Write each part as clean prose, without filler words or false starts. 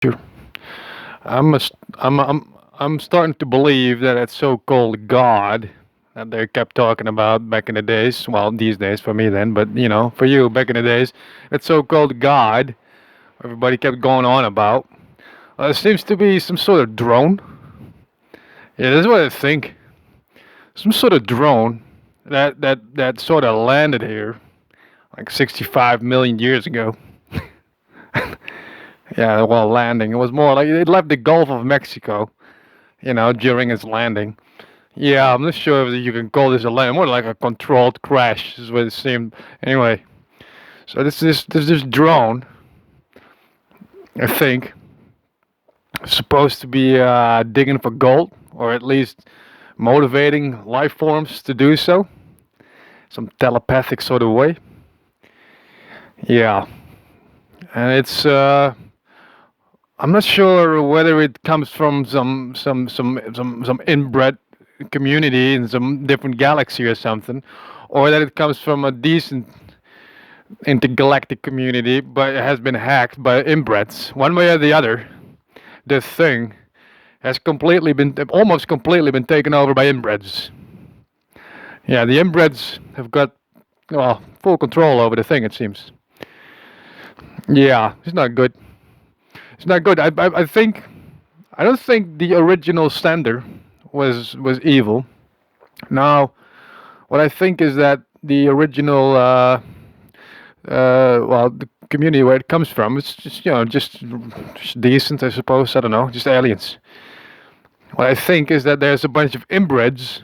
Sure. I'm a, st- I'm starting to believe that that so-called God that they kept talking about back in the days. Well, these days for me then, but for you back in the days, that so-called God everybody kept going on about. Seems to be some sort of drone. Yeah, that's what I think. Some sort of drone that sort of landed here like 65 million years ago. Yeah, well, landing. It was more like it left the Gulf of Mexico, during its landing. Yeah, I'm not sure if you can call this a land. More like a controlled crash is what it seemed. Anyway, so this drone, I think, is supposed to be digging for gold, or at least motivating life forms to do so, some telepathic sort of way. Yeah, and it's I'm not sure whether it comes from some inbred community in some different galaxy or something, or that it comes from a decent intergalactic community, but it has been hacked by inbreds. One way or the other, this thing has almost completely been taken over by inbreds. Yeah, the inbreds have got well full control over the thing. It seems. Yeah, it's not good. It's not good. I think I don't think the original sender was evil. Now, what I think is that the original well, the community where it comes from, it's just just decent, I suppose. I don't know, just aliens. What I think is that there's a bunch of inbreds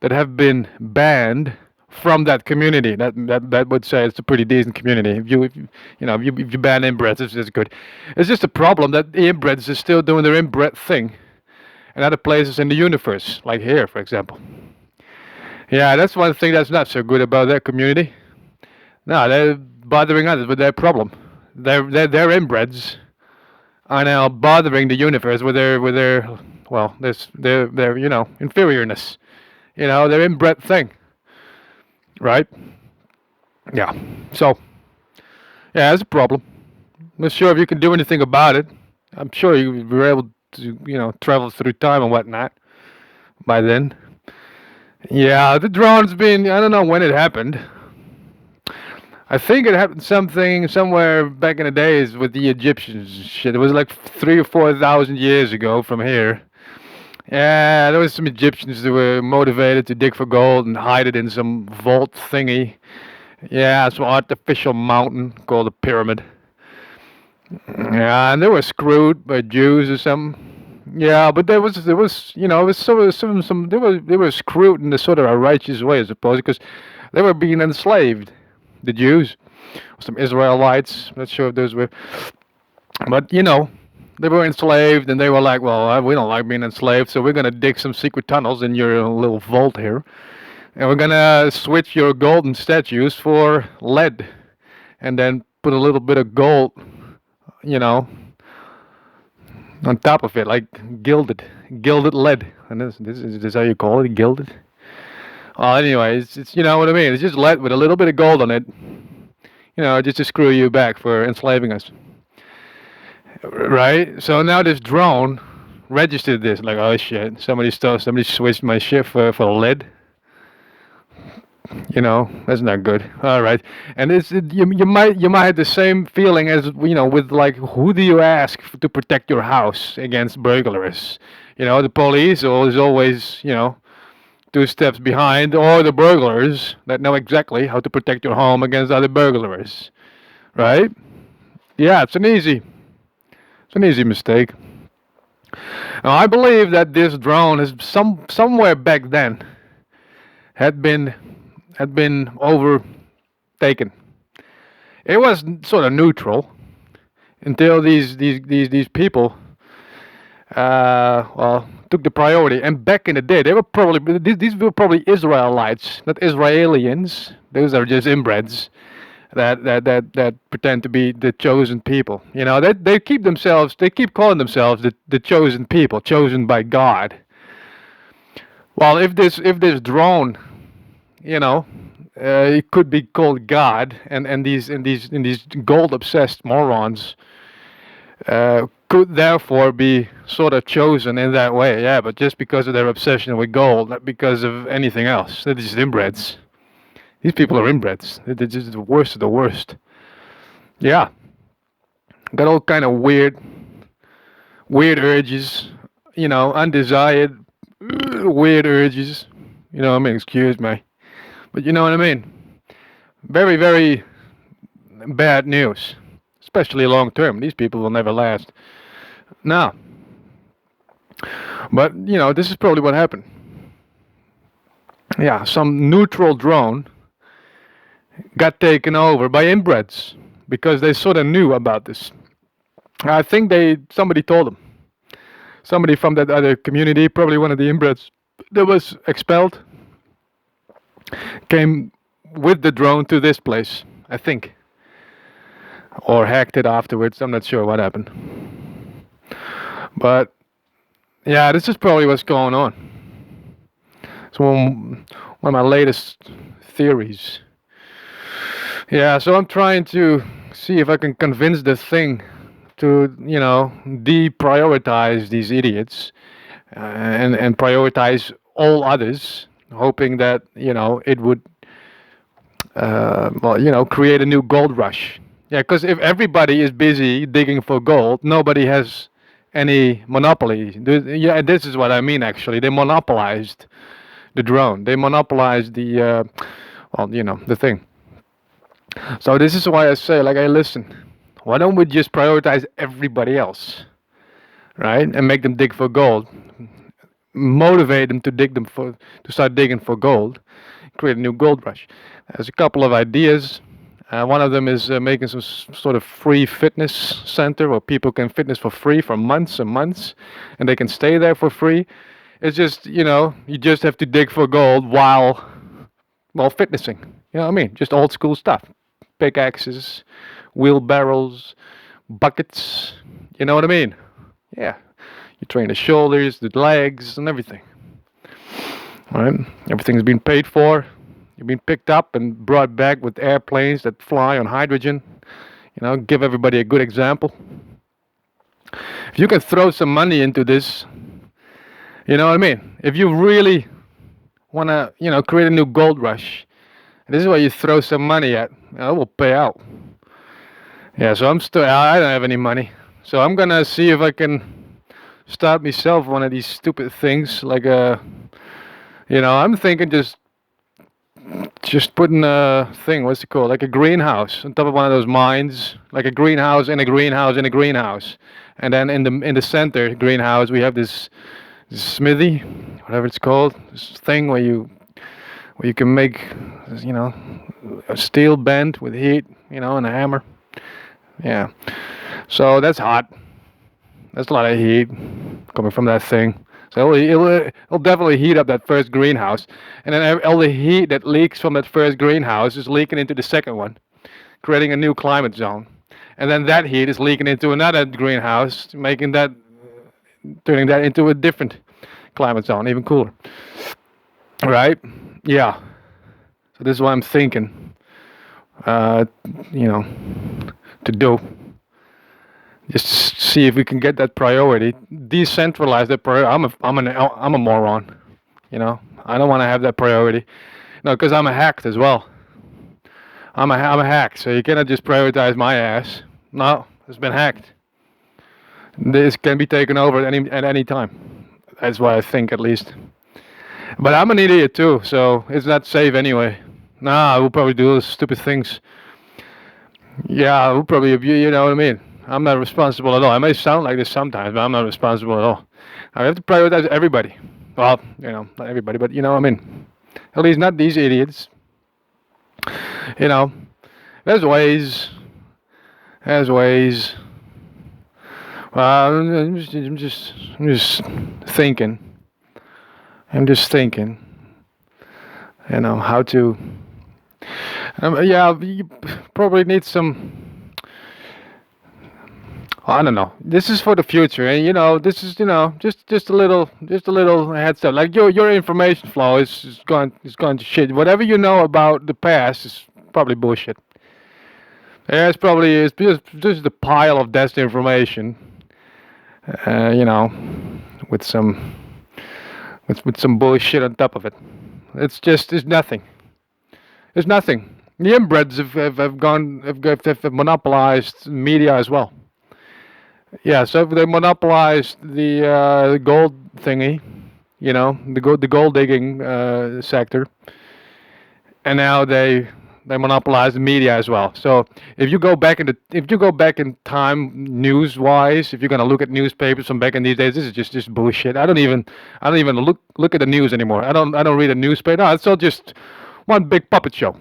that have been banned from that community. That would say it's a pretty decent community. If you ban inbreds, it's good. It's just a problem that the inbreds are still doing their inbred thing in other places in the universe, like here, for example. Yeah, that's one thing that's not so good about that community. No, they're bothering others with their problem. Their inbreds are now bothering the universe with their well, their inferiorness. Their inbred thing, right? Yeah. So yeah, it's a problem. Not sure if you can do anything about it. I'm sure you were able to travel through time and whatnot by then. Yeah, the drone's been. I don't know when it happened. I think it happened something somewhere back in the days with the Egyptians. Shit, it was like 3 or 4 thousand years ago from here. Yeah, there was some Egyptians that were motivated to dig for gold and hide it in some vault thingy. Yeah, some artificial mountain called a pyramid. Yeah, and they were screwed by Jews or something. Yeah, but there was it was some they were screwed in a sort of a righteous way, I suppose, because they were being enslaved, the Jews, some Israelites. Not sure if those were, but they were enslaved, and they were like, well, we don't like being enslaved, so we're gonna dig some secret tunnels in your little vault here, and we're gonna switch your golden statues for lead, and then put a little bit of gold, you know, on top of it, like gilded lead. And this is how you call it, gilded. Well, anyway, it's you know what I mean. It's just lead with a little bit of gold on it, just to screw you back for enslaving us, right? So now this drone registered this, like, oh shit, somebody switched my shit for lead. That's not good. All right, and you might have the same feeling as with, like, who do you ask to protect your house against burglars? The police is always 2 steps behind, or the burglars that know exactly how to protect your home against other burglars, right? Yeah, it's an easy mistake. Now, I believe that this drone is somewhere back then had been overtaken. It was sort of neutral until these people took the priority. And back in the day, they were probably these were probably Israelites, not Israelians. Those are just inbreds that pretend to be the chosen people. They keep calling themselves the chosen people, chosen by God. Well, if this drone, it could be called God, and these gold obsessed morons could therefore be sort of chosen in that way. Yeah, but just because of their obsession with gold, not because of anything else. They're just inbreds. These people are inbreds. They're just the worst of the worst. Yeah, got all kind of weird urges. Undesired, weird urges. I mean, excuse me, but you know what I mean. Very, very bad news, especially long term. These people will never last. No, but this is probably what happened. Yeah, some neutral drone got taken over by inbreds because they sort of knew about this. I think somebody told them. Somebody from that other community, probably one of the inbreds that was expelled, came with the drone to this place, I think. Or hacked it afterwards. I'm not sure what happened. But yeah, this is probably what's going on. It's one of my latest theories. Yeah, so I'm trying to see if I can convince the thing to, deprioritize these idiots and prioritize all others, hoping that, it would, create a new gold rush. Yeah, because if everybody is busy digging for gold, nobody has any monopoly. Yeah, this is what I mean, actually. They monopolized the drone. They monopolized the thing. So this is why I say, like, hey, listen, why don't we just prioritize everybody else, right? And make them dig for gold. Motivate them to start digging for gold. Create a new gold rush. There's a couple of ideas. One of them is making some sort of free fitness center where people can fitness for free for months and months, and they can stay there for free. It's just, you just have to dig for gold while fitnessing. You know what I mean? Just old school stuff. Pickaxes, wheelbarrows, buckets. You know what I mean? Yeah. You train the shoulders, the legs, and everything. All right? Everything's been paid for. You've been picked up and brought back with airplanes that fly on hydrogen. Give everybody a good example. If you can throw some money into this, you know what I mean? If you really want to, create a new gold rush, this is where you throw some money at. It will pay out. Yeah, so I don't have any money. So I'm going to see if I can start myself one of these stupid things. Like I'm thinking just putting a thing, what's it called? Like a greenhouse on top of one of those mines. Like a greenhouse in a greenhouse in a greenhouse. And then in the center greenhouse we have this smithy, whatever it's called. This thing where you can make, a steel bend with heat, and a hammer. Yeah. So that's hot. That's a lot of heat coming from that thing. So it'll definitely heat up that first greenhouse. And then all the heat that leaks from that first greenhouse is leaking into the second one, creating a new climate zone. And then that heat is leaking into another greenhouse, turning that into a different climate zone, even cooler. Right? Yeah. So this is what I'm thinking, to do. Just see if we can get that priority, decentralize that priority. I'm a moron, I don't want to have that priority, because I'm a hacked as well. I'm a hack, so you cannot just prioritize my ass. No, it's been hacked. This can be taken over at any time. That's what I think, at least. But I'm an idiot too, so it's not safe anyway. Nah, I will probably do those stupid things. Yeah, I will probably abuse. You know what I mean? I'm not responsible at all. I may sound like this sometimes, but I'm not responsible at all. I have to prioritize everybody. Well, not everybody, but you know what I mean. At least not these idiots. There's ways. There's ways. Well, I'm just thinking. I'm just thinking. How to. Yeah, you probably need some. I don't know. This is for the future, and this is just a little heads up. Like your information flow is going to shit. Whatever you know about the past is probably bullshit. Yeah, it's just the pile of disinformation, you know, with some with some bullshit on top of it. It's nothing. It's nothing. The inbreds have gone have monopolized media as well. Yeah, so they monopolized the gold thingy, the gold digging sector, and now they monopolize the media as well. So if you go back in time news wise, if you're gonna look at newspapers from back in these days, this is just bullshit. I don't even look at the news anymore. I don't read a newspaper. No, it's all just one big puppet show.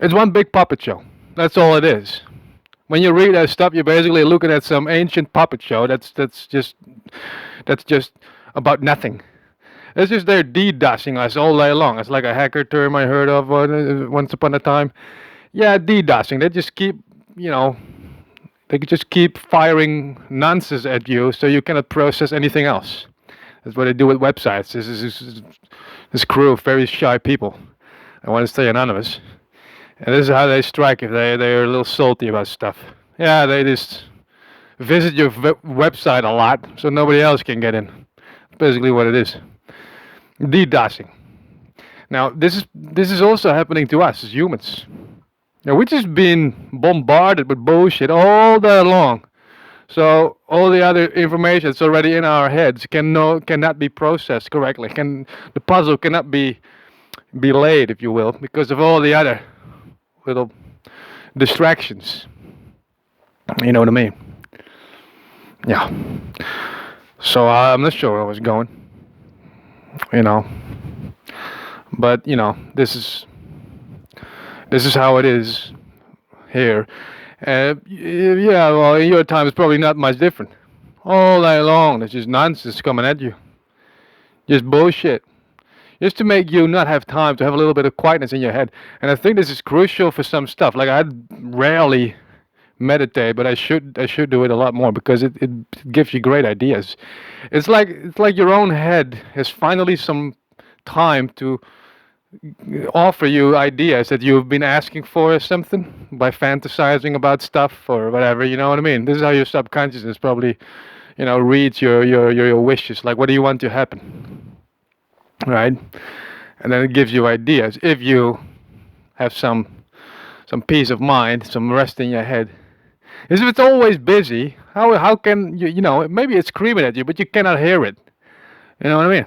It's one big puppet show. That's all it is. When you read that stuff, you're basically looking at some ancient puppet show. That's just about nothing. It's just they're DDoSing us all day long. It's like a hacker term I heard of once upon a time. Yeah, DDoSing. They just keep, you know, they just keep firing nonsense at you, so you cannot process anything else. That's what they do with websites. This crew of very shy people. I want to stay anonymous. And this is how they strike if they're a little salty about stuff. Yeah, they just visit your website a lot so nobody else can get in. That's basically what it is. DDoSing. Now, this is also happening to us as humans. Now, we're just being bombarded with bullshit all day long. So all the other information that's already in our heads cannot be processed correctly. The puzzle cannot be laid, if you will, because of all the other little distractions. You know what I mean? Yeah. So I'm not sure where I was going. You know. But this is how it is here. Yeah, well, in your time it's probably not much different. All day long, there's just nonsense coming at you. Just bullshit. Just to make you not have time to have a little bit of quietness in your head. And I think this is crucial for some stuff. Like I rarely meditate, but I should do it a lot more because it gives you great ideas. It's like your own head has finally some time to offer you ideas that you've been asking for or something by fantasizing about stuff or whatever. You know what I mean? This is how your subconsciousness probably, reads your wishes. Like, what do you want to happen, right? And then it gives you ideas if you have some peace of mind, some rest in your head. Is if it's always busy, how can maybe it's screaming at you, but you cannot hear it. You know what I mean?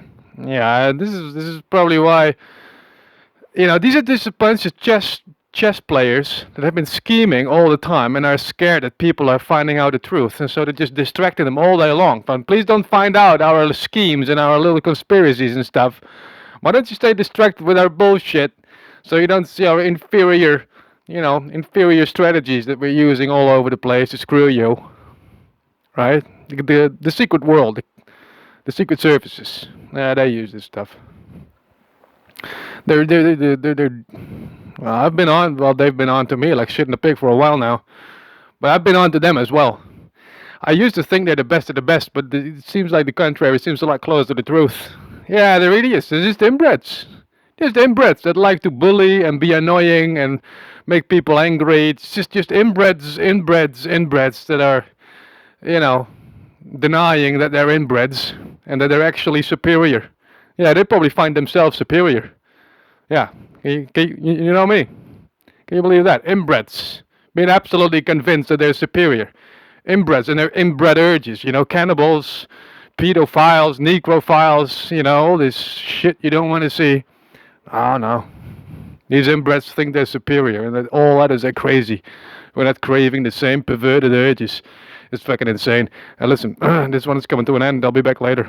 Yeah, this is probably why. These are just a bunch of chess players that have been scheming all the time and are scared that people are finding out the truth, and so they're just distracting them all day long. But please don't find out our schemes and our little conspiracies and stuff. Why don't you stay distracted with our bullshit, so you don't see our inferior strategies that we're using all over the place to screw you, right? The secret world, the secret services, yeah, they use this stuff. They're well, I've been on. Well, they've been on to me like shit in the pig for a while now, but I've been on to them as well. I used to think they're the best of the best, but it seems like the contrary. It seems a lot closer to the truth. Yeah, they're idiots. They're just inbreds. Just inbreds that like to bully and be annoying and make people angry. It's just inbreds that are, denying that they're inbreds and that they're actually superior. Yeah, they probably find themselves superior. Yeah, you know me. Can you believe that? Inbreds, being absolutely convinced that they're superior. Inbreds and their inbred urges, cannibals, pedophiles, necrophiles, all this shit you don't want to see. Oh no. These inbreds think they're superior and that all others are crazy. We're not craving the same perverted urges. It's fucking insane. And listen, this one is coming to an end. I'll be back later.